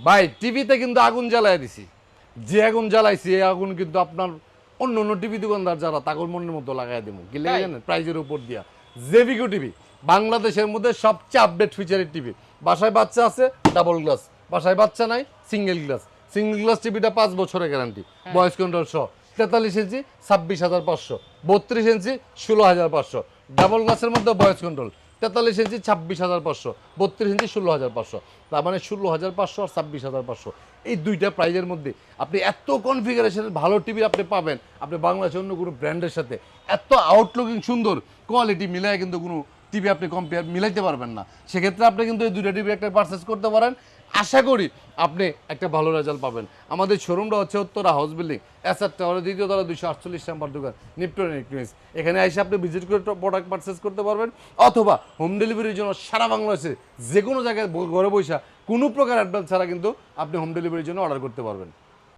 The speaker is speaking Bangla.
ভাই টিভিতে কিন্তু আগুন জ্বালায় দিছি, যে আগুন জ্বালাইছি এই আগুন কিন্তু আপনার অন্য অন্য টিভি দোকানদার যারা তাকর মনের মতো লাগাই দেবো কি লেগে তাই? জানেন প্রাইজের উপর দিয়া। জেভিকো টিভি বাংলাদেশের মধ্যে সবচেয়ে আপডেট ফিচারের টিভি। বাসায় বাচ্চা আছে ডাবল গ্লাস, বাসায় বাচ্চা নাই সিঙ্গেল গ্লাস। সিঙ্গেল গ্লাস টিভিটা 5 বছরের গ্যারান্টি, ভয়েস কন্ট্রোল সহ। 43 ইঞ্চি 26,500, 32 ইঞ্চি 16,500, ডাবল গ্লাসের মধ্যে ভয়েস কন্ট্রোল। 43 ইঞ্চি 26,500, 32 ইঞ্চি 16,500। তার মানে 16,500 আর 26,500, এই দুইটা প্রাইজের মধ্যে আপনি এত কনফিগারেশনের ভালো টিভি আপনি পাবেন। আপনি বাংলাদেশের অন্য কোনো ব্র্যান্ডের সাথে এত আউটলুকিং সুন্দর কোয়ালিটি মিলায় কিন্তু কোনো টিভি আপনি কম্পেয়ার মিলাইতে পারবেন না। সেক্ষেত্রে আপনি কিন্তু এই দুইটা টিভি একটা পারচেস করতে পারেন। আশা করি আপনি একটা ভালো রেজাল্ট পাবেন। আমাদের শোরুমটা হচ্ছে উত্তরা হাউস বিল্ডিং, এসআর টাওয়ারের দ্বিতীয় তলা 248 নাম্বার দোকান, নিপটন ইলেকট্রনিক্স। এখানে এসে আপনি ভিজিট করে প্রোডাক্ট পারচেস করতে পারবেন, অথবা হোম ডেলিভারির জন্য সারা বাংলাদেশে যে কোনো জায়গায় ঘরে বসে কোনো প্রকার অ্যাডভান্স ছাড়া কিন্তু আপনি হোম ডেলিভারির জন্য অর্ডার করতে পারবেন।